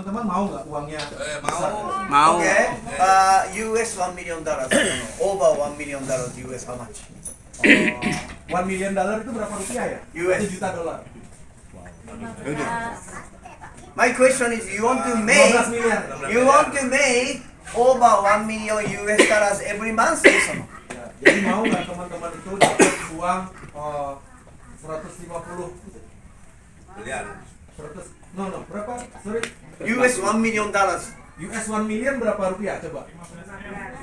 teman-teman mau nggak uangnya? Mau. Okay. US $1 million. Over $1 million US how much? $1 million itu berapa rupiah ya? US. 1 juta dolar. My question is, you want to make 15 miliar. over $1 million US dollars every month? Yes or no? Ya, jadi mau nggak teman-teman itu dapat uang 150 Miliar. 100 no berapa? Sorry. US $1 million. US 1 million berapa rupiah coba?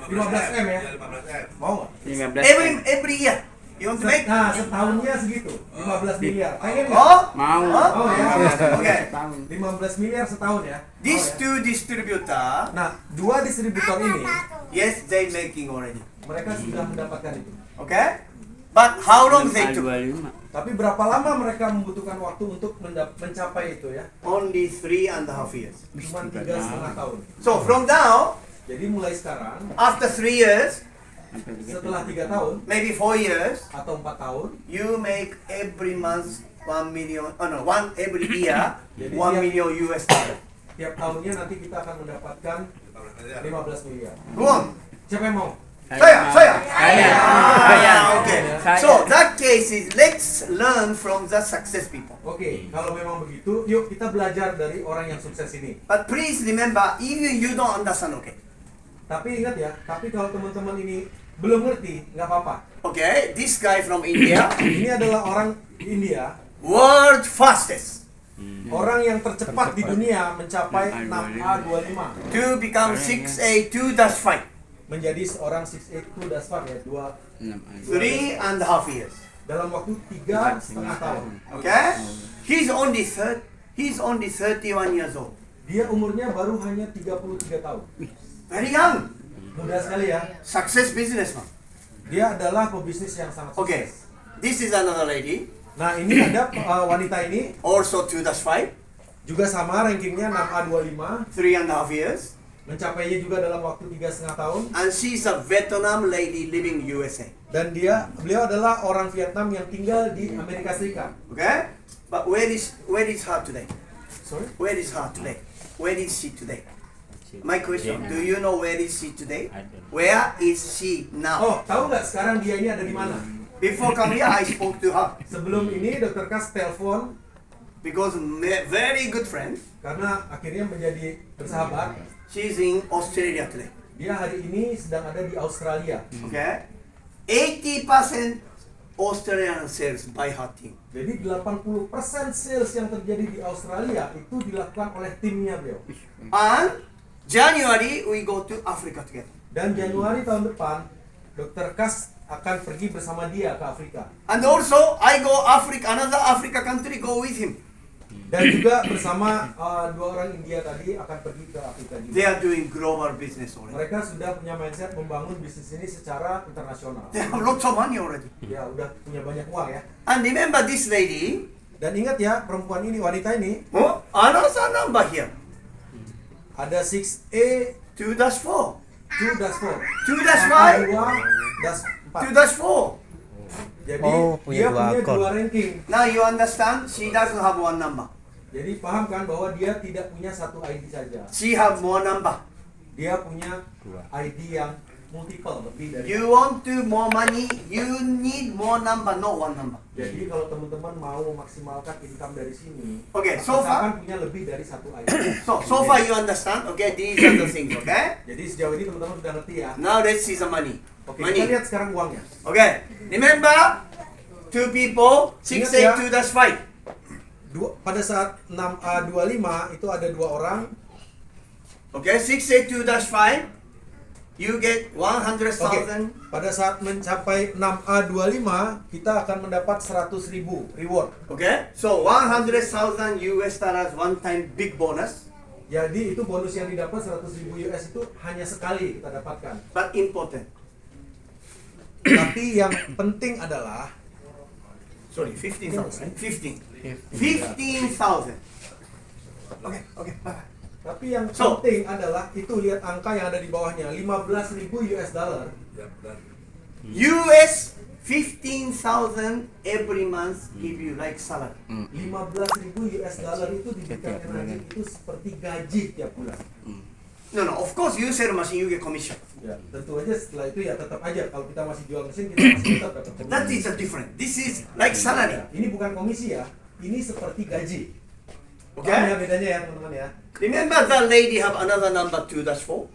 15 M ya? 15M. Mau nggak? 15. Every year. You want to make? Nah, setahunnya segitu, 15 miliar. Pengen nggak? Oh? Mau. Oh ya. Okay. 15 miliar setahun ya. These Oh, ya. two distributor, Nah, dua distributor ini yes, they making already. mereka sudah mendapatkan itu. Okay? But how long they took? 25. Tapi berapa lama mereka membutuhkan waktu untuk mencapai itu ya? Only 3.5 years. Cuma 3,5 tahun. So from now, Jadi mulai sekarang, after 3 years, setelah 3 tahun maybe 4 years, atau 4 tahun, you make every month 1 million. Oh no, every year Jadi 1 million US dollar. tiap tahunnya nanti kita akan mendapatkan 15 miliar. Go on. Siapa yang mau? Saya. Saya. Okay. Saya. So that case is let's learn from the success people. Oke, kalau memang begitu, yuk kita belajar dari orang yang sukses ini. But please remember, even you don't understand, okay? Tapi ingat ya, tapi kalau teman-teman ini belum ngerti, nggak apa-apa. Okay, this guy from India, Ini adalah orang India, world fastest orang yang tercepat di dunia mencapai 6A25, to become 6A2-5. menjadi seorang 682 ya, 3.5 years. dalam waktu 3,5 tahun. Okay? He's only 31 years old. Dia umurnya baru hanya 33 tahun. Very young. Muda sekali ya. Success businessman. Dia adalah pebisnis yang sangat sukses. Okay. This is another lady, Nah, ini ada wanita ini also 2-5, juga sama rankingnya 6A25, 3.5 years. mencapainya juga dalam waktu 3,5 tahun. And she's a Vietnam lady living USA. Dan beliau adalah orang Vietnam yang tinggal di Amerika Serikat. Okay? But where is her today? Sorry? Where is her today? Where is she today? My question, do you know where is she today? Where is she now? Oh, tahu nggak sekarang dia ini ada di mana? Before come here, I spoke to her Sebelum ini Dr. Kas telepon because very good friend. karena akhirnya menjadi bersahabat. She's in Australia today. Dia hari ini sedang ada di Australia. Okay? 80% Australian sales by her team. Jadi 80% sales yang terjadi di Australia itu dilakukan oleh timnya beliau. And January we go to Africa together. Dan Januari tahun depan Dr. Kas akan pergi bersama dia ke Afrika. And also I go another Africa country go with him. Dan juga bersama dua orang India tadi akan pergi ke Afrika They juga. are doing global business already. Mereka sudah punya mindset membangun bisnis ini secara internasional. They have lots of money already. Ya, udah punya banyak uang ya. And remember this lady, Dan ingat ya, perempuan ini, wanita ini another number here. ada 6A 2-4. 2-4. 2-5. 2-4. 2-4. Jadi Oh, dia punya dua punya akun. dua ranking. Now you understand, she doesn't have one number. Jadi paham kan bahwa dia tidak punya satu ID saja. She have more number. Dia punya ID yang multiple, lebih dari. You want to more money, you need more number, not one number. Jadi kalau teman-teman mau memaksimalkan income dari sini, Okay, so far, akan punya lebih dari satu ID. so far you understand, okay, these are the things, okay? Jadi sejauh ini teman-teman sudah ngerti ya. Now let's see the money. Oke, Money. kita lihat sekarang uangnya. Okay, remember, two people, 6 Ingat ya. 8 2 5. Pada saat 6A25 itu ada dua orang. Okay, 6 8 2 5, you get Oke, 100,000. pada saat mencapai 6A25 kita akan mendapat 100.000 reward. Okay, so 100,000 US dollars one time big bonus, Jadi itu bonus yang didapat 100.000 US itu hanya sekali kita dapatkan. but important. Tapi yang penting adalah Sorry, 15,000. 15,000. Okay, bye. tapi yang So- penting adalah itu lihat angka yang ada di bawahnya 15.000 US dollar. US 15,000 every month give you like salary. 15.000 US dollar itu diberikan energi itu seperti gaji tiap bulan. No, of course you sell machine, you get commission. Ya, tentu aja setelah itu ya tetap aja kalau kita masih jual mesin kita masih tetap dapat komisi. That is a different. This is like salary. Ya, ini bukan komisi ya, ini seperti gaji. Oke. Paham ya bedanya ya teman-teman ya. Remember that lady have another number 2-4?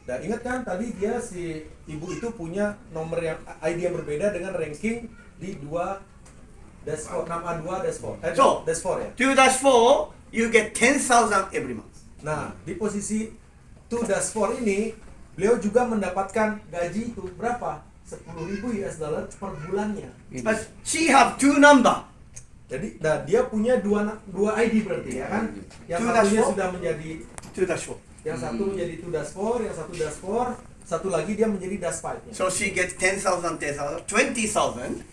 Dan ingat kan tadi dia si ibu itu punya nomor yang ID yang berbeda dengan ranking di 2-4, 6A2-4. So, -4 ya. 2-4, you get 10,000 every month. Nah, di posisi 2-4 ini beliau juga mendapatkan gaji itu berapa? 10.000 US dollar per bulannya. But she have two number. Jadi, nah dia punya dua ID berarti ya kan? Yang satunya 2-4. sudah menjadi 2-4. yang satu menjadi 2-4, yang satu -4, satu lagi dia menjadi -5. So she gets 10,000, 20,000.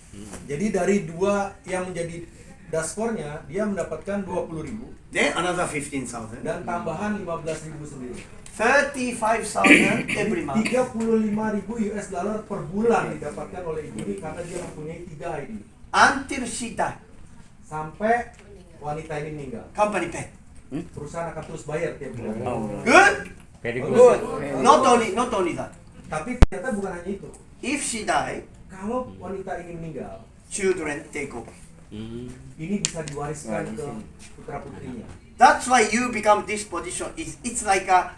Jadi dari dua yang menjadi -4-nya dia mendapatkan 20.000 Then another 15,000. dan tambahan 15.000 sendiri. 35,000 every month. 35.000 US dollar per bulan didapatkan oleh ibu ini karena dia mempunyai 3 ID. Until she die. Sampai wanita ini meninggal. Company pay. Perusahaan akan terus bayar tiap bulan. Good? Very Bagus. good. Not only that. Tapi ternyata bukan hanya itu. If she die, Kalau wanita ini meninggal, children take over. ini bisa diwariskan ke putra putrinya. That's why you become this position. It's like a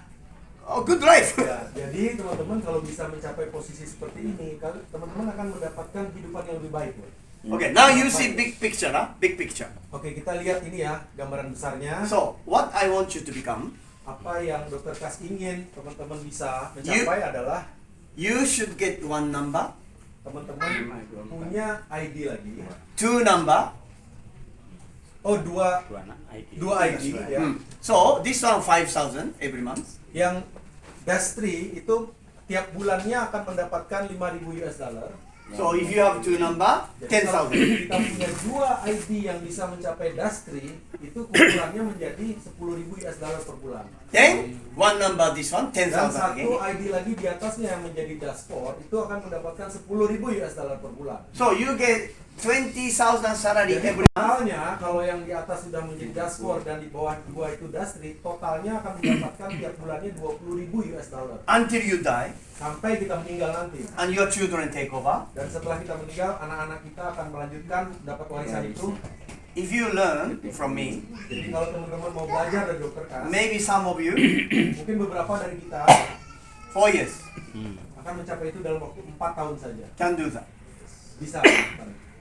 good life. Ya, jadi teman-teman kalau bisa mencapai posisi seperti ini, teman-teman akan mendapatkan kehidupan yang lebih baik. Loh. Okay, now you see big picture, big picture. Oke, kita lihat ini ya gambaran besarnya. So, what I want you to become, Apa yang Dr. Kas ingin teman-teman bisa mencapai adalah you should get one number, teman-teman punya ID lagi. two number. Oh, dua ID ya. So, this one 5,000 every month. Yang Dastri itu tiap bulannya akan mendapatkan 5.000 US dollar. So, if you have two number, Jadi kalau 10,000. kita punya dua ID yang bisa mencapai Dastri, itu kumpulannya menjadi 10.000 US dollar per bulan. Then, one number, this one, Dan 10,000 satu again. ID lagi di atasnya yang menjadi Dashboard itu akan mendapatkan 10.000 US dollar per bulan. So, you get 20,000 salary Jadi every month. totalnya kalau yang di atas sudah menjadi Dashboard dan di bawah dua itu Dastri, totalnya akan mendapatkan tiap bulannya 20.000 US dollar Until you die, sampai kita meninggal nanti. and your children take over. Dan setelah kita meninggal, anak-anak kita akan melanjutkan dapat warisan itu. If you learn from me, Jadi kalau teman-teman mau belajar dari Dr. Kas, maybe some of you, mungkin beberapa dari kita 4 years, akan mencapai itu dalam waktu 4 tahun saja. can do that. Bisa.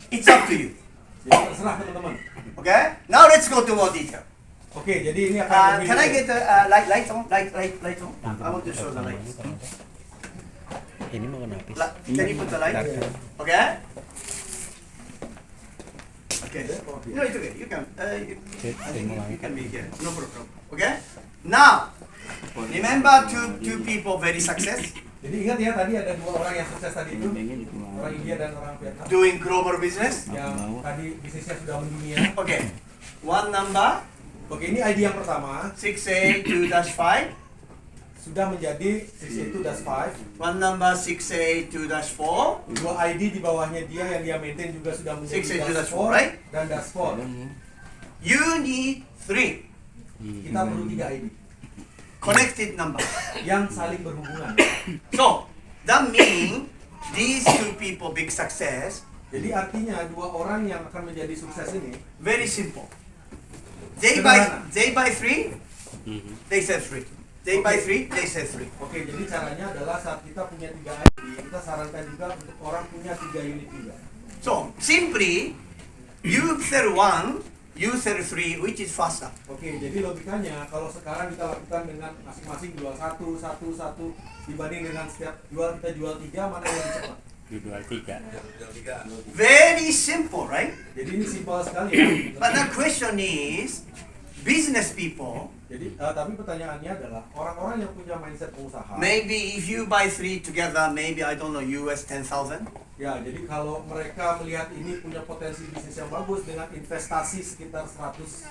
It's up to you. Jadi terserah teman-teman. Okay? Now let's go to more detail. Oke, jadi ini akan lebih Can I detail. get the light on? Light on? I want to show the light. Ini mau kenapa? Can you put the light? Okay? Okay. No, it's okay. You can. You can be here. No problem. Okay? Now, remember two people very success Jadi ingat ya tadi ada dua orang yang sukses tadi itu, orang India dan orang Vietnam doing global business. yang tadi bisnisnya sudah mendunia. Okay. One number Oke, ini ID yang pertama 6A2-5. sudah menjadi 62-5. One number 6A2-4. Dua ID di bawahnya dia yang dia maintain juga sudah menjadi 6A2-4, 4 right? dan -4. You need 3 Kita perlu 3 ID connected number. yang saling berhubungan. So that means these two people big success. Jadi artinya dua orang yang akan menjadi sukses ini Very simple. Sederhana. They buy 3. They sell 3. They buy 3. They sell 3. Oke, jadi caranya adalah saat kita punya 3 ID, kita sarankan juga untuk orang punya 3 unit juga. So simply, you sell 1, you sell 3, which is faster. Oke, jadi logikanya kalau sekarang kita lakukan dengan masing-masing jual satu dibanding dengan setiap jual kita jual 3, mana yang lebih cepat? Jual 3. Yang tiga. Very simple, right? Jadi ini simpel sekali ya. But the question is, business people, Jadi tapi pertanyaannya adalah orang-orang yang punya mindset pengusaha. maybe if you buy 3 together, maybe I don't know, US 10,000. Ya, jadi kalau mereka melihat ini punya potensi bisnis yang bagus dengan investasi sekitar 100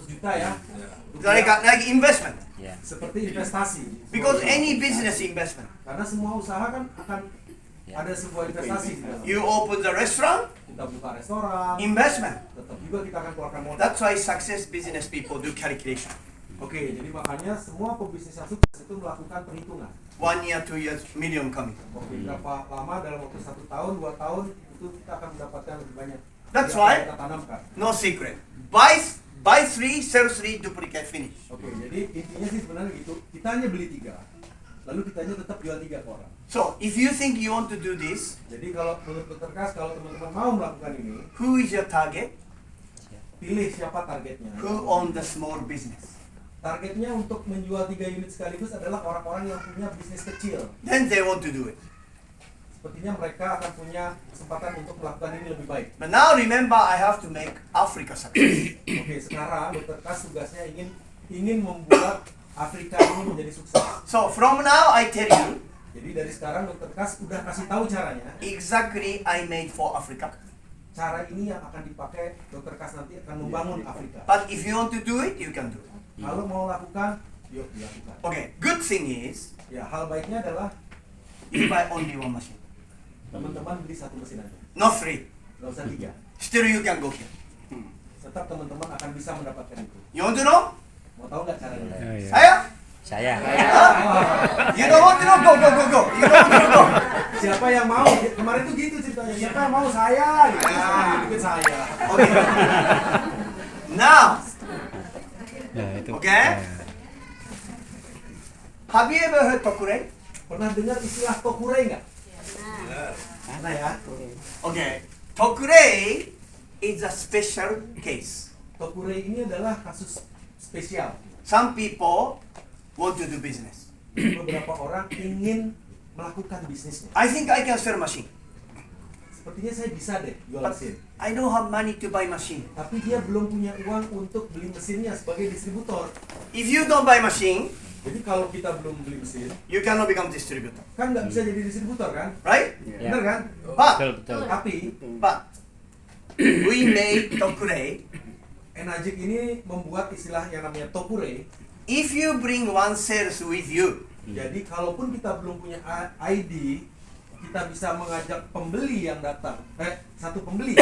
juta ya. Like investment. Ya. Seperti investasi. Because any business investment. Karena semua usaha kan akan ada sebuah investasi di dalam. You open the restaurant, Kita buka restoran, investment. tetap juga kita akan keluarkan modal. That's why success business people do calculation. Oke, jadi makanya semua pebisnis yang sukses itu melakukan perhitungan. 1 year, 2 years, million coming. Oke, berapa lama dalam waktu 1 tahun, 2 tahun itu kita akan mendapatkan lebih banyak. That's Yang why- kita tanamkan. No secret. Buy 3, sell 3, duplicate, finish. Oke, jadi intinya sih sebenarnya gitu. Kita hanya beli 3, lalu kita hanya tetap jual 3 ke orang. So, if you think you want to do this, Jadi kalau menurut Dr. Kas, kalau teman-teman mau melakukan ini, who is your target? pilih siapa targetnya. Who own the small business? Targetnya untuk menjual 3 unit sekaligus adalah orang-orang yang punya bisnis kecil. Then they want to do it. Sepertinya mereka akan punya kesempatan untuk melakukan ini lebih baik. But now remember, I have to make Africa success. Oke, sekarang Dr. Kas tugasnya ingin membuat Afrika ini menjadi sukses. So from now, I tell you, Jadi dari sekarang Dr. Kas udah kasih tahu caranya. exactly I made for Africa. Cara ini yang akan dipakai Dr. Kas nanti akan membangun Afrika. But if you want to do it, you can do it. Kalau mau lakukan, yuk dilakukan. Okay, good thing is, Ya, hal baiknya adalah you buy only 1 machine, teman-teman beli 1 mesin aja, not 3. nggak usah 3. Still you can go here. Tetap teman-teman akan bisa mendapatkan itu. You want to know? Mau tahu nggak caranya? Oh, iya. Saya? Saya. Huh? You don't want to know? Go. You don't want to know? Go. Siapa yang mau? Kemarin tuh gitu ceritanya. Siapa yang mau? Saya. Gitu. Bikin saya. Okay. Now, Nah, itu. Okay. Nah, have you ever heard Tokure? Pernah dengar istilah tokure nggak? Pernah ya. Okay. Tokure is a special case. Tokure ini adalah kasus spesial. Some people want to do business. Beberapa orang ingin melakukan bisnisnya. I think I can sell machine, Sepertinya saya bisa deh jual but mesin. I don't have money to buy machine. Tapi dia belum punya uang untuk beli mesinnya sebagai distributor. If you don't buy machine, Jadi kalau kita belum beli mesin, you cannot become distributor, kan nggak bisa jadi distributor kan? right? Ya. Bener kan? But Betul. Tapi we made Tokure. Enagic ini membuat istilah yang namanya tokure. If you bring 1 sales with you, Jadi kalaupun kita belum punya ID, kita bisa mengajak pembeli yang datang, satu pembeli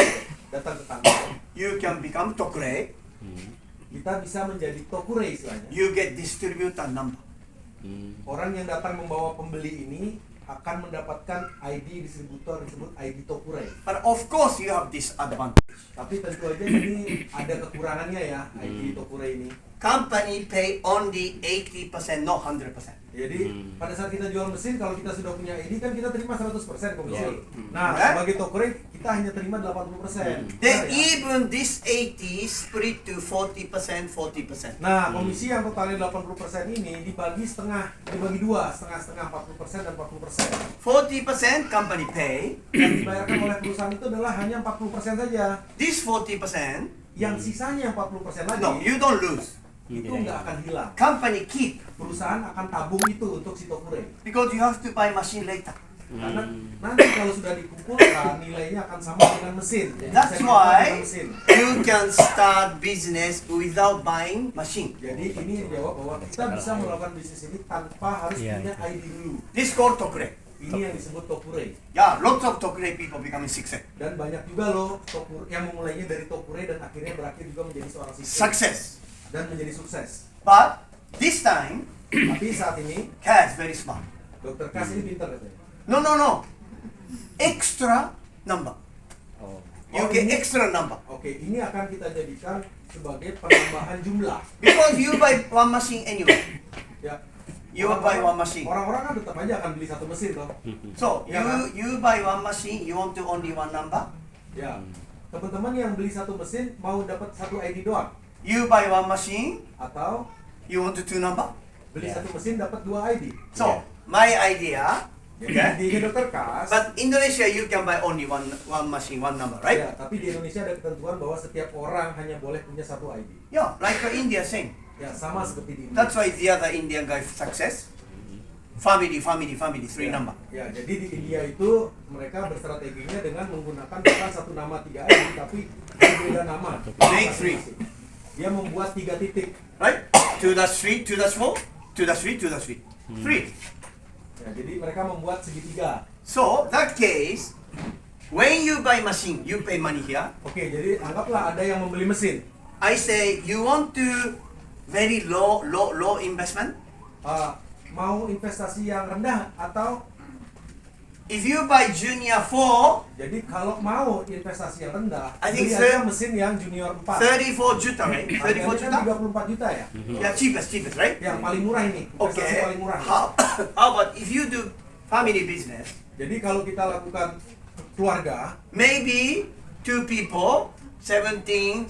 datang ke kantor. you can become Tokure. Kita bisa menjadi tokure istilahnya. You get distributor number. Orang yang datang membawa pembeli ini akan mendapatkan ID distributor disebut ID tokure. But of course, you have disadvantage. Tapi tentu aja ini ada kekurangannya ya ID tokure ini. Company pay only 80%, not 100%. Jadi pada saat kita jual mesin, kalau kita sudah punya ID kan kita terima 100% komisi. Ya. Nah, Ya. sebagai tokure kita hanya terima 80%. Then Benar ya? even this 80 split to 40%, 40%. Nah, komisi yang totalnya 80% ini dibagi setengah, dibagi dua, setengah-setengah 40% dan 40%. 40% company pay. Yang dibayarkan oleh perusahaan itu adalah hanya 40% saja. This 40%, Yang sisanya 40% lagi no, you don't lose. itu nggak akan hilang. Company keep Perusahaan akan tabung itu untuk si tokure. because you have to buy machine later. Karena nanti kalau sudah dikumpulkan nilainya akan sama dengan mesin. Jadi That's bisa ditukar why dengan mesin. you can start business without buying machine. Jadi ini yang jawab bahwa kita bisa melakukan bisnis ini tanpa harus Iya, punya itu. ID dulu. This called Tokure. Ini yang disebut tokure. Yeah, lots of Tokure people becoming success. Dan banyak juga loh tokure yang memulainya dari tokure dan akhirnya berakhir juga menjadi seorang Success. dan menjadi sukses. But this time, Tapi saat ini Kaz very smart. Dr. Kas ini pintar katanya. No. Extra number. Oh. You get extra number. Oke, ini akan kita jadikan sebagai penambahan jumlah. Because you buy 1 machine anyway. Ya. You buy 1 machine. Orang-orang kan tetap aja akan beli satu mesin loh. So Yeah, kan? you buy 1 machine, you want to only 1 number. Ya. Teman-teman yang beli satu mesin mau dapat satu ID doang You buy 1 machine, atau you want to 2 number. beli Ya. satu mesin dapat 2 ID. So my idea. Jadi di Dr. Kas, But Indonesia you can buy only one machine, 1 number, right? ya, tapi di Indonesia ada ketentuan bahwa setiap orang hanya boleh punya satu ID. Yeah, like India same. Ya, sama seperti di Indonesia. That's why the other Indian guy success. Family, 3 Ya, number. ya, jadi di India itu mereka berstrateginya dengan menggunakan bukan satu nama 3 ID, tapi berbeda nama. Make 3. Dia membuat 3 titik. Right? 2 dash 3, 2 dash 4, 2 dash 3, 2 dash 3. 3. Ya, jadi mereka membuat segitiga. So that case, when you buy machine, you pay money here. Oke, jadi anggaplah ada yang membeli mesin. I say you want to very low investment. Mau investasi yang rendah atau If you buy Junior 4, jadi kalau mau investasi yang rendah, I think beli aja mesin yang junior 4. 34 juta, right? 34 Harganya juta? kan 34 juta ya? Yeah, cheapest, right? Yang paling murah ini, investasi Okay. paling murah. How about if you do family business? Jadi kalau kita lakukan keluarga, Maybe 2 people, 17.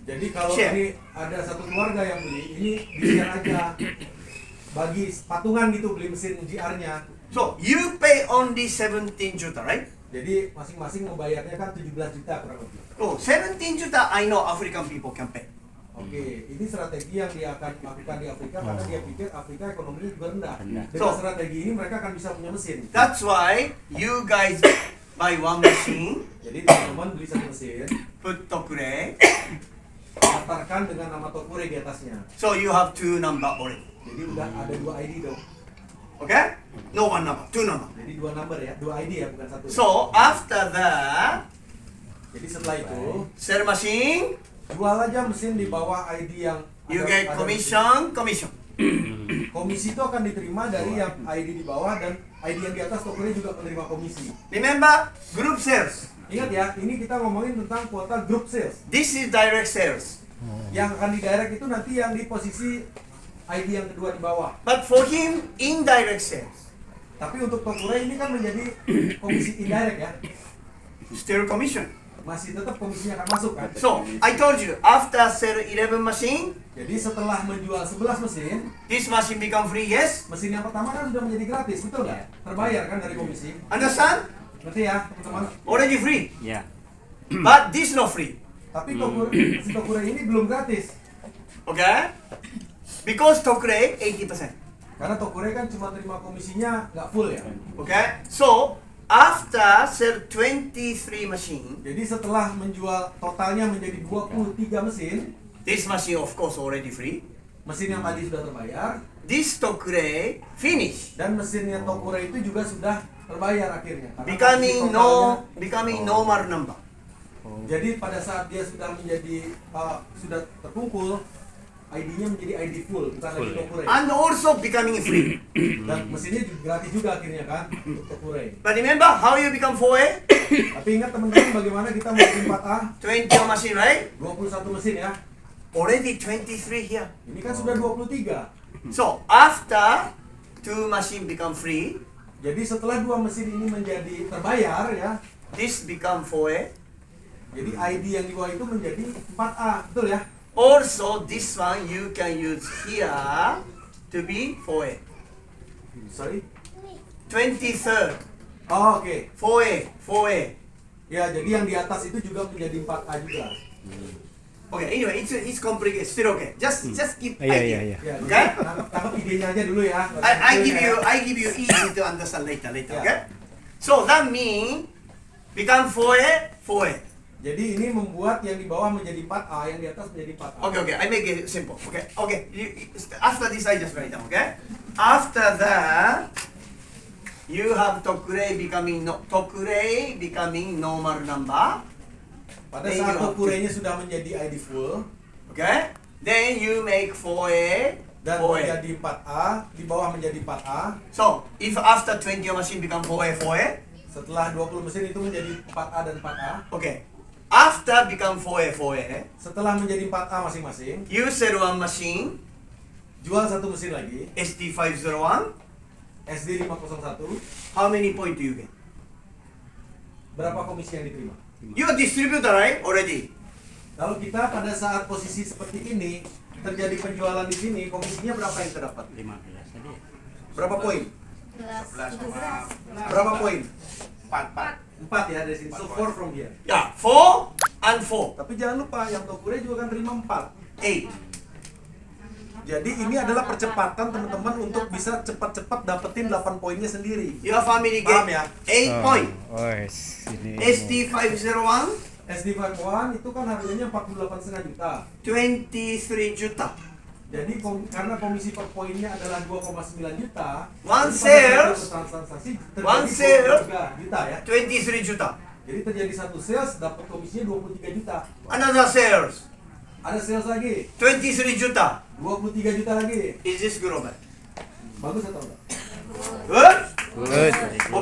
jadi kalau Share. ini ada satu keluarga yang beli, ini di-share aja. Bagi patungan gitu beli mesin GR-nya. So you pay only 17 juta, right? Jadi masing-masing membayarnya kan 17 juta kurang lebih. Oh, 17 juta. I know African people can pay. Oke, ini strategi yang dia akan lakukan di Afrika karena dia pikir Afrika ekonominya juga rendah. Rendah. Dengan So- strategi ini mereka akan bisa punya mesin. That's why you guys buy one machine, Jadi teman-teman beli satu mesin, put Tokure, daftarkan dengan nama Tokure di atasnya. so you have 2 number already. Jadi udah ada 2 ID dong. Okay? No 1 number, 2 number. Jadi 2 number ya, 2 ID ya bukan satu. So after that, Jadi setelah itu sell machine, jual aja mesin di bawah ID yang you ada- get ada commission. mesin. Komisi itu akan diterima dari yang ID di bawah dan ID yang di atas Tokure juga menerima komisi. Remember, group sales. Ingat ya, ini kita ngomongin tentang kuota group sales. This is direct sales. Yang akan didirect itu nanti yang di posisi ID yang kedua di bawah. But for him, indirect sales. Tapi untuk Tokure ini kan menjadi komisi indirect ya. Still commission. Masih tetap komisinya akan masuk kan. So, I told you, after sell 11 machine, Jadi setelah menjual 11 mesin, this machine become free, yes? mesin yang pertama kan sudah menjadi gratis, betul nggak? Terbayar kan dari komisi. Understand? Ngerti ya teman-teman? Already free. Ya. But this not free. Tapi mesin Tokure ini belum gratis. Okay? Because Tokure 80%. Karena Tokure kan cuma terima komisinya nggak full ya. Okay? So, after sell 23 machine, Jadi setelah menjual totalnya menjadi 23 mesin, this machine of course already free. mesin yang tadi sudah terbayar This Tokure finish. dan mesinnya Tokure itu juga sudah terbayar akhirnya. Karena Becoming komisi totalnya- becoming normal number. Jadi pada saat dia sudah menjadi sudah terkumpul, ID-nya menjadi ID full, bukan lagi Tokure. And also becoming free. Dan mesinnya juga gratis juga akhirnya kan untuk Tokure. But remember how you become 4A? Tapi ingat teman-teman bagaimana kita menjadi 4A, 20 machine, right? 21 mesin ya. Already 23 here. Ini kan sudah 23. So after 2 machine become free, Jadi setelah 2 mesin ini menjadi terbayar ya, this become 4A. jadi ID yang di bawah itu menjadi 4A, betul ya? Also this one you can use here to be 4A. Sorry. 23rd, Oh, oke. 4A. Ya, jadi yang di atas itu juga menjadi 4A juga. Okay, anyway, it's complicated. Still okay. Just keep Iya, idea. iya. Ya, Oke. jadi tangkap idenya aja dulu ya. I give you easy to understand later. Yeah. Okay. So that means become 4A. Jadi ini membuat yang di bawah menjadi 4A, yang di atas menjadi 4A. Okay. I make it simple. Okay. After this, I just write down. Okay. After that, you have Tokure becoming normal number. Pada saat Tokure-nya sudah menjadi ID full Okay. Then you make 4A. dan 4A. menjadi 4A, di bawah menjadi 4A. So if after 20 machine become 4A. Setelah 20 mesin itu menjadi 4A dan 4A. Okay. After become 4A. Setelah menjadi 4A masing-masing, You sell one machine. jual satu mesin lagi, SD501. SD 501. How many point do you get? Berapa komisi yang diterima? You are distributor, right? Already. Kalau kita pada saat posisi seperti ini terjadi penjualan di sini, komisinya berapa yang terdapat? 15 tadi. Berapa poin? 11. Berapa poin? 4. 4 ya dari sini. So 4 from here. Yeah, 4 and 4. Tapi jangan lupa yang Tokure juga kan terima 4. 8. Jadi ini adalah percepatan teman-teman untuk bisa cepat-cepat dapetin 8 poinnya sendiri. Your family Paham get ya? 8 point. Ini. SD501, SD51 itu kan harganya 48,5 juta. 23 juta. Jadi karena komisi per poinnya adalah 2,9 juta. One jadi pada sales, satu transaksi one terjadi sales, 23 juta ya. 23 juta. Jadi terjadi satu sales dapat komisinya 23 juta. Another sales, Ada sales lagi 23 juta. 23 juta lagi. Is this good or bad? Bagus atau enggak? Good? Good.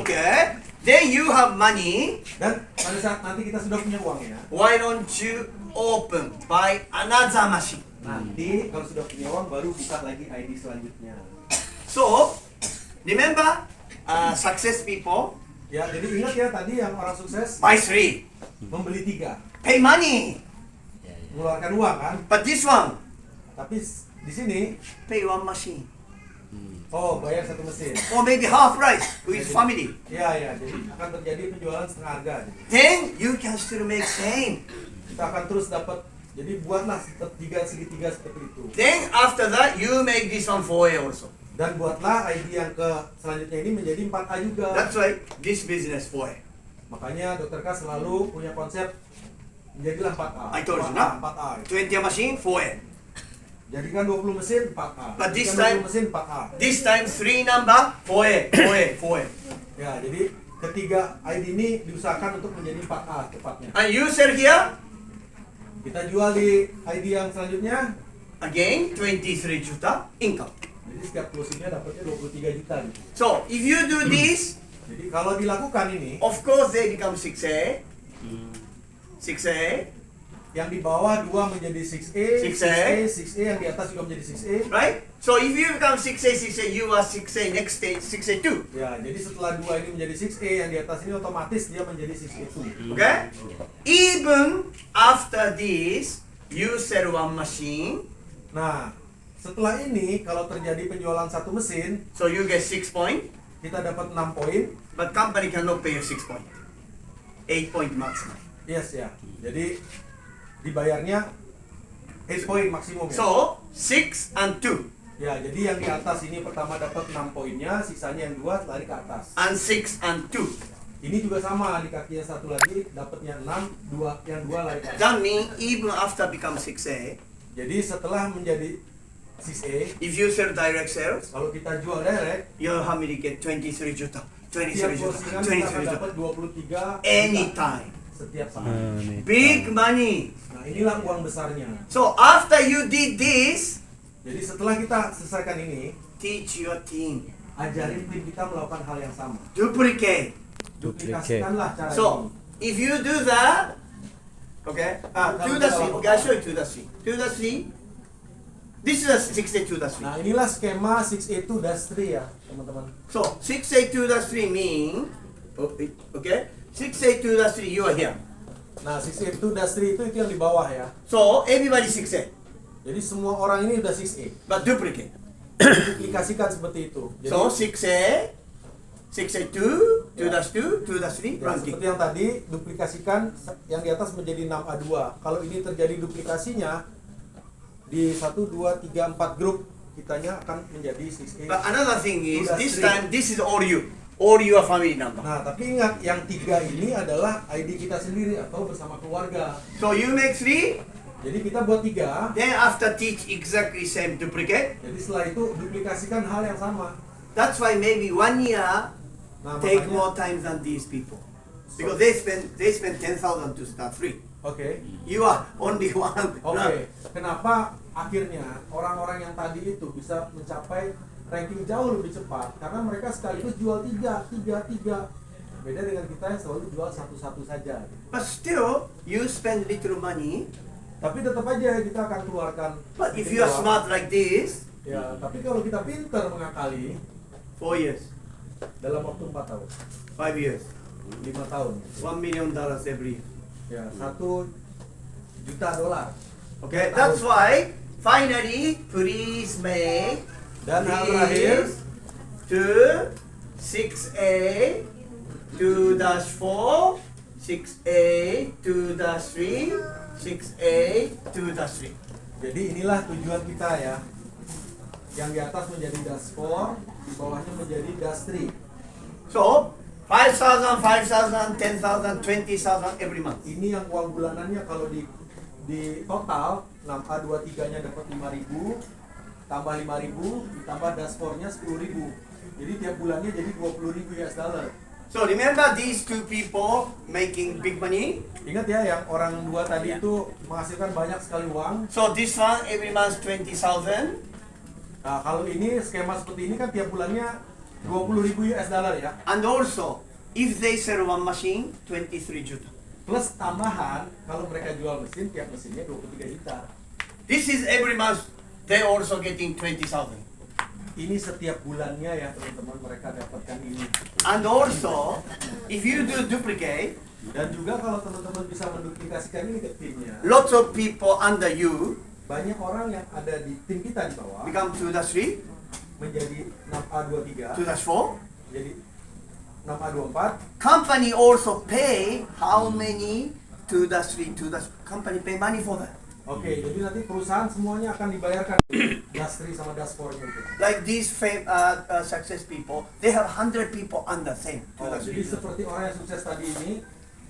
Okay. Then you have money. Dan pada saat nanti kita sudah punya uangnya, Why don't you open, buy another machine? nanti kalau sudah punya uang baru buka lagi ID selanjutnya. So, remember, success people Ya, jadi ingat ya tadi yang orang sukses buy 3, membeli 3, pay money. mengeluarkan uang kan. But this one, Tapi di sini pay one machine. bayar satu mesin. Or maybe half price with family. Ya, jadi akan terjadi penjualan setengah harga. Then you can still make same. Kita akan terus dapat. Jadi buatlah segitiga seperti itu. Then after that, you make this one 4A also. Dan buatlah ID yang ke selanjutnya ini menjadi 4A juga. That's why this business 4A. Makanya Dr. K selalu punya konsep menjadilah 4A. I told you, 4A, nah? 4A. 20 machine 4A. Jadikan 20 mesin 4A. But this Jadikan time- 20 mesin 4A. This time 3 number 4A. Ya, jadi ketiga ID ini diusahakan untuk menjadi 4A tepatnya. And you sell here Kita jual di ID yang selanjutnya. again 23 juta income. Jadi setiap closingnya dapatnya 23 juta gitu. So if you do this, Jadi kalau dilakukan ini, of course they become 6A. 6A, yang di bawah 2 menjadi 6A, 6A. 6A, yang di atas juga menjadi 6A. right? So if you become 6A, you are 6A next stage 6A2. Ya, jadi setelah 2 ini menjadi 6A, yang di atas ini otomatis dia menjadi 6A2. Okay? Even after this, you sell one machine, Nah, setelah ini kalau terjadi penjualan satu mesin, so you get 6 point, kita dapat 6 poin. but company cannot pay you 6 point. 8 point maximum. Yes ya. Jadi dibayarnya 8 poin maksimum ya. So 6 and 2 Ya, jadi yang di atas ini pertama dapat 6 poinnya, sisanya yang 2 lari ke atas. and 6 and 2. Ini juga sama, di kaki yang satu lagi dapatnya 6, yang 2 lari ke atas. That means even after become 6A, Jadi setelah menjadi 6A, if you sell direct sales, kalau kita jual direct, your family get 23 juta. setiap 23 juta. closingan kita akan 23 juta. dapat 23 juta Anytime. setiap saat. Big money. Nah, inilah uang besarnya. So after you did this, Jadi setelah kita selesaikan ini, teach your team. ajarin tim kita melakukan hal yang sama. Duplicate. Duplikasikanlah cara So if you do that, okay, to the 3. Okay, I'll show you to the 3. To the 3. This is a 6A to the 3. Nah, inilah skema 6A2-3 ya, teman-teman. So 6A to the 3 mean, okay, 6A to the 3 you are here. Nah, 6A2-3 itu yang di bawah ya. So everybody 6A, Jadi semua orang ini udah 6A. but duplicate. Duplikasikan seperti itu. Jadi, So 6A, 6A2, 2-2, 2-3, ya, ranking. seperti yang tadi, duplikasikan yang di atas menjadi 6A2. Kalau ini terjadi duplikasinya di 1, 2, 3, 4 grup, kitanya akan menjadi 6A. But another thing is, Two this dash three. time this is all you, all your family number. Nah, tapi ingat, yang 3 ini adalah ID kita sendiri atau bersama keluarga. So you make 3, Jadi kita buat 3, then after teach exactly same duplicate. jadi setelah itu duplikasikan hal yang sama. That's why maybe 1 year Nah, take makanya- more time than these people, because they spend 10,000 to start 3. Oke. You are only one. Oke, kenapa akhirnya orang-orang yang tadi itu bisa mencapai ranking jauh lebih cepat? Karena mereka sekaligus jual 3. Beda dengan kita yang selalu jual satu-satu saja. But still, you spend little money. Tapi tetap aja kita akan keluarkan. But if sedikit you are uang. smart like this, Ya, tapi kalau kita pintar mengakali 4 years, dalam waktu 4 tahun, 5 years, 5 tahun, $1 million every year. ya $1 juta. Okay, that's why finally, please make Dan hal terakhir, this to 6A, 2-4, 6A, 2-3, 6A, 2-3. jadi inilah tujuan kita ya. Yang di atas menjadi -4, di bawahnya menjadi -3. So, 5,000, 5,000, 10,000, 20,000 every month. Ini yang uang bulanannya kalau di total 6A23-nya dapat 5.000, tambah 5.000 ditambah dashboardnya 10.000. Jadi tiap bulannya jadi 20.000 US dollar. So remember these two people making big money. Ingat ya, yang orang dua tadi itu menghasilkan banyak sekali uang. So this one every month 20,000. Nah, kalau ini skema seperti ini kan tiap bulannya 20.000 US dollar ya. And also if they sell one machine 23 juta. Plus tambahan kalau mereka jual mesin, tiap mesinnya 23 juta. This is every month they also getting 20,000. Ini setiap bulannya ya teman-teman, mereka dapatkan ini. And also if you do duplicate, Dan juga kalau teman-teman bisa menduplikasikan ini ke timnya, lots of people under you banyak orang yang ada di tim kita di bawah become 2-3, menjadi 6A23, 2-4. jadi 6A24. Company also pay how many 2-3, company pay money for that. Oke, jadi nanti perusahaan semuanya akan dibayarkan das 3 sama das 4 itu. Like these success people, they have 100 people under same. Jadi seperti orang yang sukses tadi ini,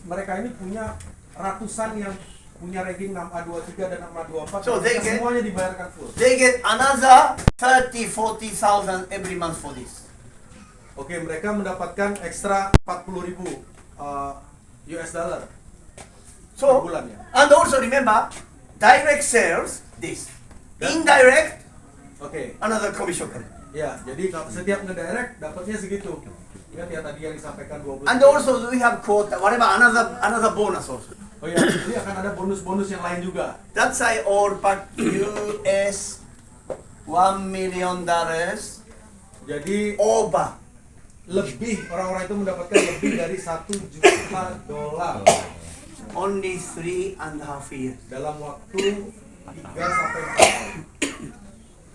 mereka ini punya ratusan yang punya ranking 6A23 dan 6A24. So mereka they get- semuanya dibayarkan full. They get another 30-40,000 every month for this. Oke, mereka mendapatkan ekstra 40.000 US dollar per So, bulan ya. and also remember, direct sales, this. Indirect, Oke, another commission. ya, jadi kalau setiap ngedirect dapatnya segitu. Ingat ya tadi yang disampaikan 20. And also we have quota, whatever, another bonus also. Oh ya, jadi akan ada bonus-bonus yang lain juga. That's why all back US $1 million Jadi over. lebih orang-orang itu mendapatkan lebih dari 1 juta dolar Only 3.5 years. dalam waktu 3 sampai 4 tahun.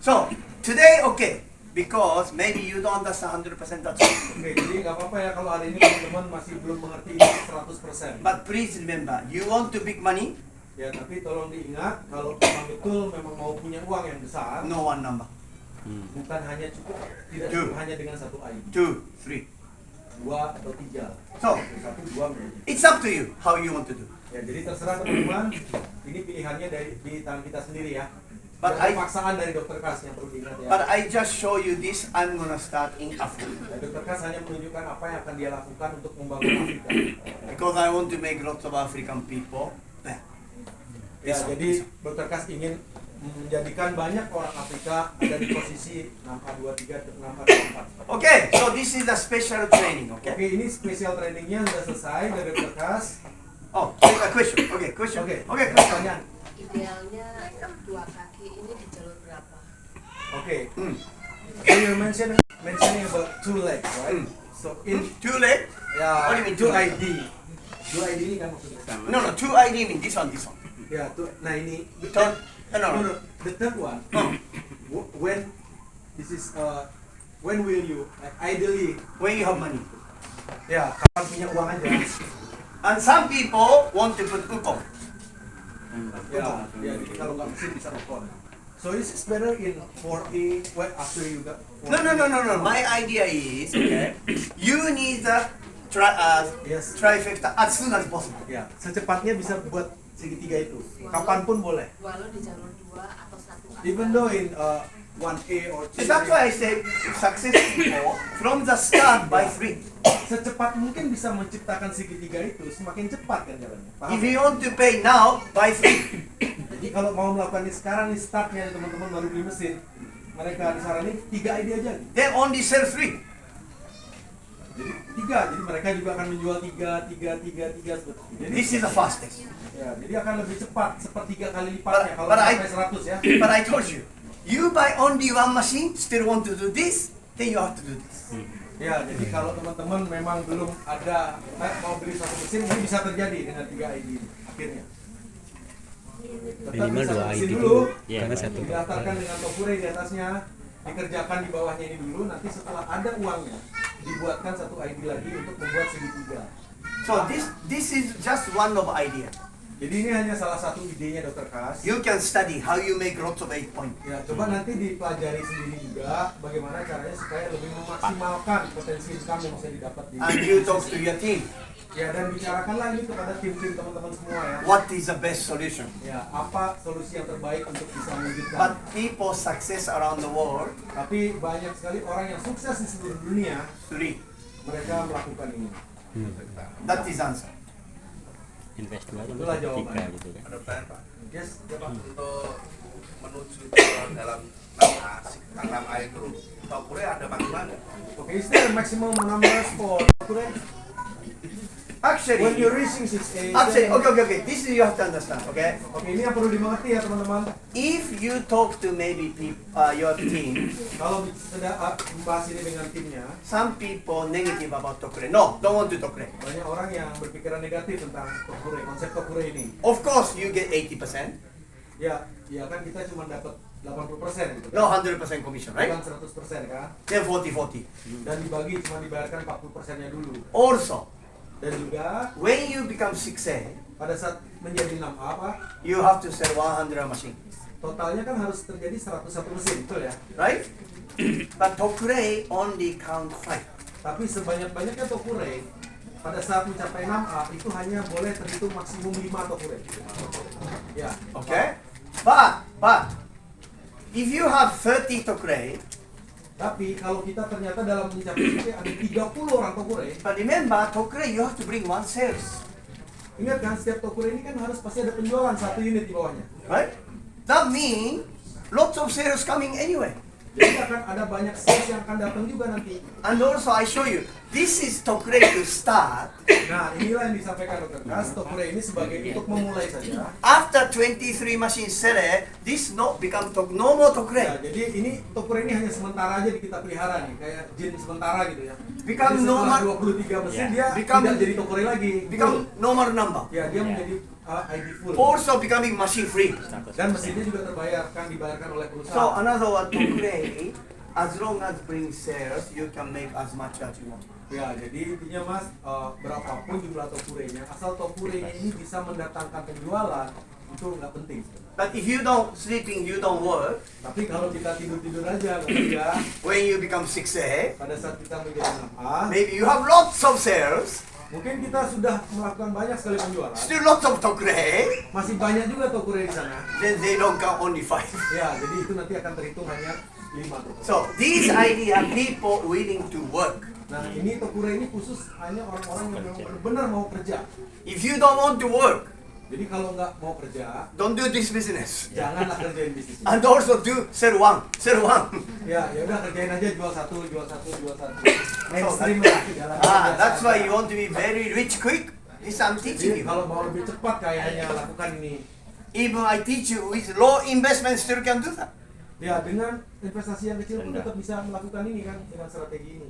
So today, okay, because maybe you don't understand 100% that's all. Oke, jadi nggak apa-apa ya kalau hari ini teman-teman masih belum mengerti ini 100%. But please remember, you want to big money, Ya, tapi tolong diingat kalau memang betul memang mau punya uang yang besar, no one number. bukan hanya cukup, tidak Two. cukup hanya dengan satu ID, 2, 3. 2 atau 3. So 1, 2 menjadi. it's up to you how you want to do. Ya, jadi terserah teman-teman. Ini pilihannya di tangan kita sendiri ya. But Ada I- paksaan dari Dokter Kas yang perlu diingat ya. But I just show you this. I'm gonna start in Africa Dan Dokter Kas hanya menunjukkan apa yang akan dia lakukan untuk membangun Afrika. because I want to make lots of African people back. Ya, jadi Dokter Kas ingin menjadikan banyak orang Afrika ada di posisi 6A23 dan 6A24. Okay, so this is a special training. Oke, Okay. ini spesial trainingnya sudah selesai dari Dokter Kas. Oh, take a question. Okay, question. Oke, Okay, question. pertanyaan. Idealnya 2 kaki ini di jalur berapa? Oke, Hmm. so you're mentioning about 2 legs, right? So in Two leg? ya What do you mean 2 two leg? ID. 2 ID ini kan maksudnya. No, no. 2 ID mean this one, this one. Ya, nah ini Third. No, No, no. no, the third one. When this is when will you like, ideally When you have money. ya kapan punya uang aja. And some people want to put coupon. Ya, jadi kalau nggak mesin bisa telepon. So is this better in 40 when after you got 40? No. My idea is, okay, you need the Yes. trifecta as soon as possible. Ya, secepatnya bisa buat segitiga itu. Kapanpun boleh. Walau di jalur 2 atau 1A. Even though in 1A or 2A. That's why I say success people from the start by free. Secepat mungkin bisa menciptakan segitiga itu, semakin cepat kan jalannya. Paham? If you want to pay now, buy free. Jadi kalau mau melakukan ini sekarang nih startnya teman-teman baru beli mesin, mereka disaranin 3 ide aja. Then only sell free. Jadi 3, jadi mereka juga akan menjual 3 seperti. Jadi This is the fastest. ya, jadi akan lebih cepat, sepertiga kali lipatnya kalau But I- sampai 100 ya. But I told you, you buy only one machine, still want to do this, then you have to do this. Ya, jadi kalau teman-teman memang belum ada mau beli satu mesin, ini bisa terjadi dengan 3 ID ini akhirnya. Tetap Minimal beli satu 2 mesin ID dulu, dulu. Ya, karena satu. didaftarkan dengan Tokure di atasnya, dikerjakan di bawahnya ini dulu, nanti setelah ada uangnya, dibuatkan satu ID lagi untuk membuat segitiga. So this is just one of idea. Jadi ini hanya salah satu idenya Dokter Kas. You can study how you make lots of 8 point. Ya, coba nanti dipelajari sendiri juga bagaimana caranya supaya lebih memaksimalkan potensi income yang bisa didapat di And you talk to your team. Ya, dan bicarakanlah ini kepada tim-tim teman-teman semua ya. What is the best solution? Ya, apa solusi yang terbaik untuk bisa mewujudkan. But people success around the world, Tapi banyak sekali orang yang sukses di seluruh dunia, 3. mereka melakukan ini. That is answer. Invest dulu Itulah tiga jawabannya. gitu kan. Ada pertanyaan Pak. Yes, ya Pak. Untuk menuju ke dalam 6A itu, Tokure ada maksimal nggak? Oke, is there a maximum number for Tokure? When Actually, you're reaching 6A, okay. This is you have to understand, okay? Oke, ini yang perlu dimengerti ya teman-teman. If you talk to maybe your team, Kalau sudah membahas ini dengan timnya, some people negative about Tokure. No, don't want to Tokure. banyak orang yang berpikiran negatif tentang Tokure, konsep Tokure ini. Of course, you get 80%, Ya, ya kan kita cuma dapat 80% gitu. no 100% commission, right? Bukan 100% kan? Then 40-40. Dan dibagi cuma dibayarkan 40%-nya dulu. Also, Dan juga when you become 6A, pada saat menjadi 6A Pak, you have to sell 100 machine, totalnya kan harus terjadi 101 mesin, betul ya? right? But Tokure only count 5. Tapi sebanyak-banyaknya Tokure pada saat mencapai 6A itu hanya boleh terhitung maksimum 5 Tokure. Ya. Okay? But if you have 30 Tokure, Tapi kalau kita ternyata dalam mencapai itu ada 30 orang Tokure, but remember Tokure you have to bring 1 sales, ingat kan setiap Tokure ini kan harus pasti ada penjualan 1 unit di bawahnya. right? That means lots of sales coming anyway. Jadi akan ada banyak sales yang akan datang juga nanti. And also I show you, this is Tokure to start. Nah, inilah yang disampaikan Dr. Kas, Tokure ini sebagai untuk memulai saja. After 23 machines sell, this not become no more Ya, Tokure. jadi ini Tokure ini hanya sementara aja kita pelihara nih, kayak jin sementara gitu ya. Become Jadi setelah normal. 23 mesin Ya. dia Become- tidak jadi Tokure lagi. Become normal number. Ya, dia menjadi ID full. Also becoming machine free. Dan mesinnya juga dibayarkan oleh So perusahaan. another one Tokure, as long as bring sales, you can make as much as you want. Ya, jadi intinya Mas, berapapun jumlah Tokure-nya, asal Tokure-nya ini bisa mendatangkan penjualan, itu nggak penting. But if you don't sleeping, you don't work. Tapi kalau kita tidur-tidur aja, nggak kerja, When you become 6A, pada saat kita menjadi 6A, maybe you have lots of sales, mungkin kita sudah melakukan banyak sekali penjualan, still lots of Tokure, masih banyak juga Tokure di sana. then they don't count only 5. Ya, jadi itu nanti akan terhitung hanya 5 Tokure. So these idea people willing to work. Nah, ini Tokure ini khusus hanya orang-orang yang memang benar-benar mau kerja. If you don't want to work, Jadi kalau nggak mau kerja, don't do this business. janganlah kerjain bisnis ini. And also do sell one. Ya, ya udah kerjain aja jual satu. Mainstream lah. jalan biasa That's why aja. you want to be very rich quick. This I'm teaching Jadi you. kalau mau lebih cepat kayaknya lakukan ini. Even I teach you with low investment still can do that. Ya, dengan investasi yang kecil pun tetap bisa melakukan ini kan dengan strategi ini.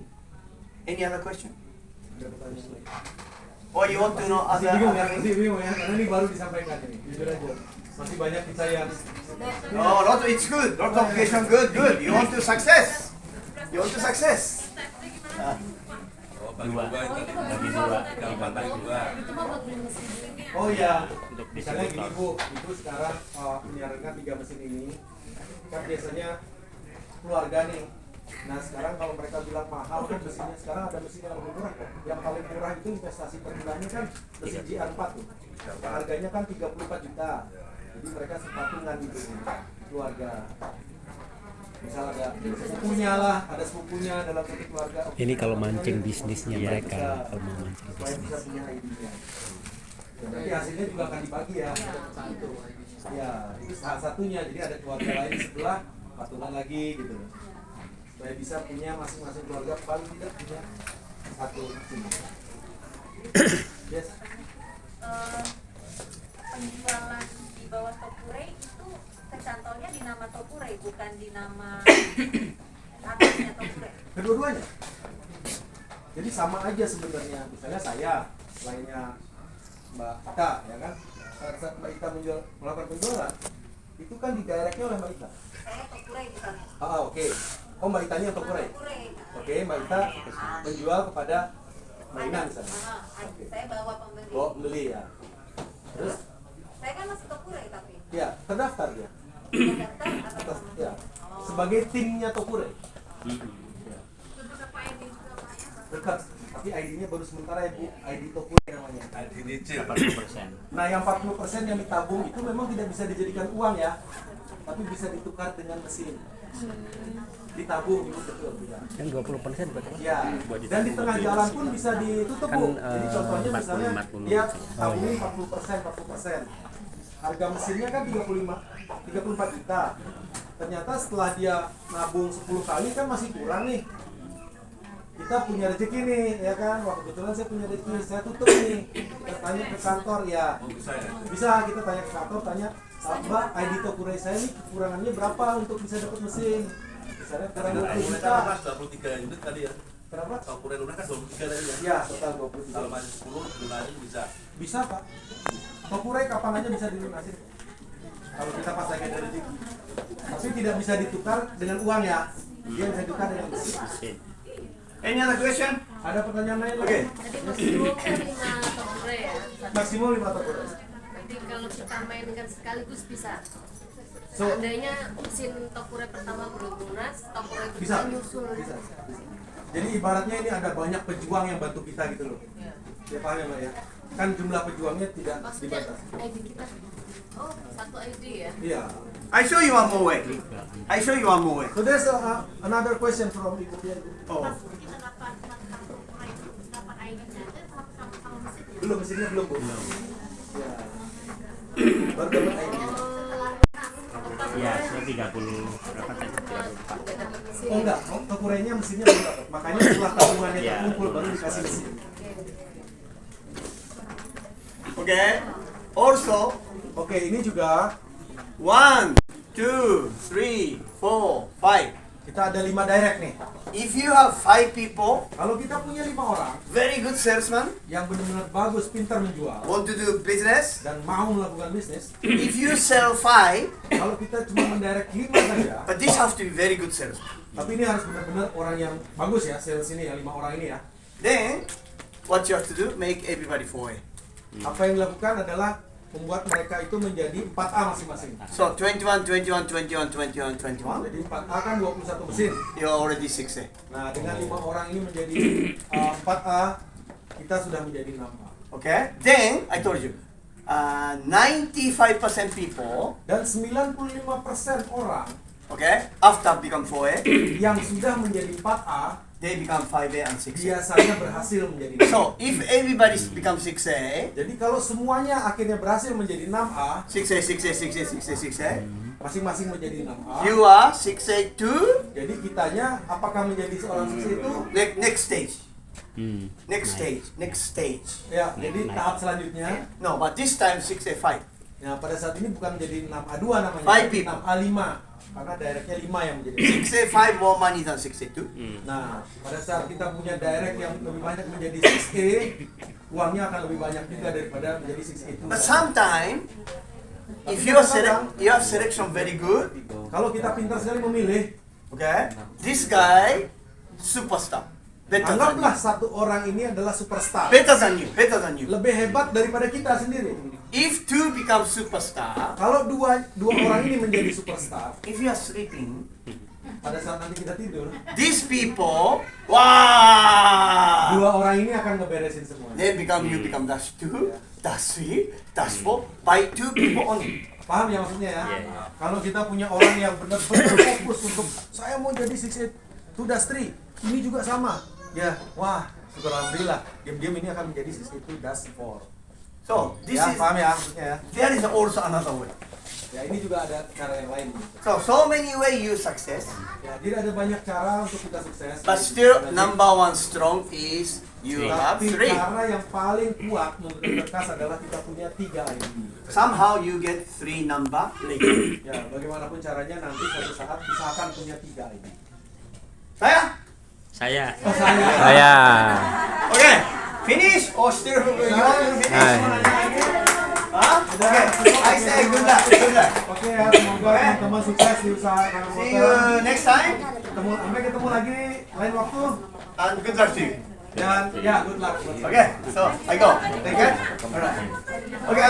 Any other question? Ada pertanyaan lagi? Or you want to know Masih other? bingung ya, karena ini baru disampaikan ini. Jujur aja. Masih banyak kita yang Oh, it's good. Lot of education, good. You want to success. You want to success. Oh, bagi dua itu. Bagi dua. Gampang bagi dua. Itu mah bagi mesinnya. oh ya, Untuk misalnya gini distributor. Bu, Ibu sekarang menyarankan 3 mesin ini kan biasanya keluarga nih. Nah sekarang kalau mereka bilang mahal kan mesinnya, sekarang ada mesin yang lebih murah kok. Yang paling murah itu investasi per bulannya kan mesin GR4 tuh. Harganya kan 34 juta. Jadi mereka sepatungan gitu keluarga. Misal ada sepupunya lah, ada sepupunya dalam satu keluarga. Ini kalau mancing bisnisnya Iya, mereka, bisa. kalau mau mancing Supaya bisa bisnis. punya idenya. Ya, nanti hasilnya juga akan dibagi ya. Ya, itu salah satunya. Jadi ada keluarga lain di sebelah, patungan lagi gitu. Supaya bisa punya masing-masing keluarga paling tidak punya satu mesin. Yes. Penjualan di bawah Tokure itu kecantolnya di nama Tokure, bukan di nama atasnya Tokure. Kedua-duanya. Jadi sama aja sebenarnya. Misalnya saya, lainnya Mbak Ita, ya kan? Pada saat Mbak Ita melakukan penjualan, itu kan didirectnya oleh Mbak Ita. Saya Tokure misalnya. Oke. Oh, Mbak Itanya yang Tokure. Tokure. Oke, Mbak Ita menjual kepada Mbak Ina misalnya. Saya bawa pembeli. Oh, beli ya. Terus, Saya kan masih Tokure tapi ya terdaftar dia. terdaftar Atas, atau ya. Sebagai timnya Tokure. Ya. dekat, tapi ID-nya baru sementara ya Bu, ID Topure namanya. Dinicil. 80%. Nah yang 40% yang ditabung itu memang tidak bisa dijadikan uang ya, tapi bisa ditukar dengan mesin. Ditabung itu betul ya. Yang 20% berarti. Ya, dan di tengah jalan pun bisa ditutup Kan, Bu. Jadi contohnya 40, misalnya 40. dia tabungin 40%. Harga mesinnya kan 34 juta. Ternyata setelah dia nabung 10 kali kan masih kurang nih. Kita punya rezeki nih, ya kan? Wah kebetulan saya punya rezeki, saya tutup nih. Kita tanya ke kantor ya. Bisa ya? Bisa kita tanya ke kantor, tanya Mbak, ID Topure saya nih kekurangannya berapa untuk bisa dapat mesin? Misalnya kurang 20 Topure juta. kan Mas 23 unit tadi ya. Kenapa? Topure lunak kan 23 tadi ya. Ya, total 20 Kalau juta. masih 10 lunaknya bisa. Bisa Pak. Topure kapan aja bisa dilunasin. Kalau kita pas lagi ada rezeki. Tapi tidak bisa ditukar dengan uang ya. Dia bisa ditukar dengan mesin. Mesin. Any other question? Ada pertanyaan lain? Okay. Jadi maksimum 5 topure ya. Maksimum 5 Topure. Nanti kalau kita mainkan sekaligus bisa. So, Seandainya mesin topure pertama belum lunas, topure bisa. kedua nyusul. Bisa. Jadi ibaratnya ini ada banyak pejuang yang bantu kita gitu loh. Ya. Ya paham ya Mbak ya? Kan jumlah pejuangnya tidak Maksudnya dibatasi. ID kita. Oh, satu ID ya. Iya. I show you one more way. I show you one more way. So there's another question from Ibu Pia. Oh. Belum mesinnya belum Bu. Ya. Baru dapat ID. Ya, saya 30 berapa tadi? 34. Udah dapat mesin. Oh enggak, Topurenya mesinnya belum dapat. Makanya setelah tabungannya Iya. terkumpul baru dikasih mesin. Okay. Also, Oke, ini juga 1, 2, 3, 4, 5. kita ada 5 direct nih. If you have 5 people, Kalau kita punya 5 orang very good salesman, yang benar-benar bagus, pintar menjual want to do business, dan mau melakukan bisnis, if you sell 5, kalau kita cuma mendirect 5 saja, but this have to be very good salesman. tapi ini harus benar-benar orang yang bagus ya, sales ini ya, 5 orang ini ya. Then, what you have to do, make everybody 4A. Apa yang dilakukan adalah membuat mereka itu menjadi 4A masing-masing. So 21, 21, 21, 21, 21. Jadi 4A kan 21 mesin. You're already 6A. Nah, dengan 5 orang ini menjadi 4A, kita sudah menjadi 6A. Okay? Then, I told you, 95% people, Dan 95% orang okay, after become 4A, yang sudah menjadi 4A they become 5A and 6A. biasanya berhasil menjadi 6A. So, if everybody become 6A, Jadi kalau semuanya akhirnya berhasil menjadi 6A, 6A, 6A, 6A, 6A, 6A, masing-masing menjadi 6A. you are 6A to Jadi kitanya apakah menjadi seorang sukses itu? next stage. Hmm. Next stage. Next stage. Ya, jadi tahap selanjutnya. No, but this time 6A5. Nah, pada saat ini bukan menjadi 6A2 namanya, Five tapi people. 6A5. Karena directnya 5 yang menjadi 6A5 more money than 6A2. Nah, pada saat kita punya direct yang lebih banyak menjadi 6A, uangnya akan lebih banyak juga daripada menjadi 6A itu. But sometimes, if you have selection very good, Kalau kita pintar sekali memilih, okay, this guy superstar, better than anggaplah you, satu orang ini adalah superstar. better than you, better than you. Lebih hebat daripada kita sendiri. If two become superstar, Kalau dua orang ini menjadi superstar, if you are sleeping, pada saat nanti kita tidur, these people, wow, dua orang ini akan ngeberesin semuanya. then you become dash two, dash three, dash four by two people only. Paham ya maksudnya ya? Iya. Kalau kita punya orang yang benar-benar fokus untuk saya mau jadi 6A to dash 3, ini juga sama. Ya, wah, syukur alhamdulillah. Diam-diam ini akan menjadi 6A to dash 4. So this Ya, is, paham ya maksudnya ya? there is also another way. Ya, ini juga ada cara yang lain. So many way you success, Ya, jadi ada banyak cara untuk kita sukses. but still number one strong is you have Tapi three. cara yang paling kuat menurut Berkas adalah kita punya 3 ID. Somehow you get 3 number later. Ya, bagaimanapun caranya nanti suatu saat bisa akan punya 3 ID. Saya? Saya. Oh, saya. Saya. Okay. Finish or still you want to finish? Hai. Huh? Okay. I say good luck. Good luck. Oke ya, semoga teman-teman sukses di usaha Kang See Motor. you next time. Sampai ketemu lagi lain waktu. And good luck to you. Dan ya, good luck. Okay. So I go. Take care. Alright. Okay.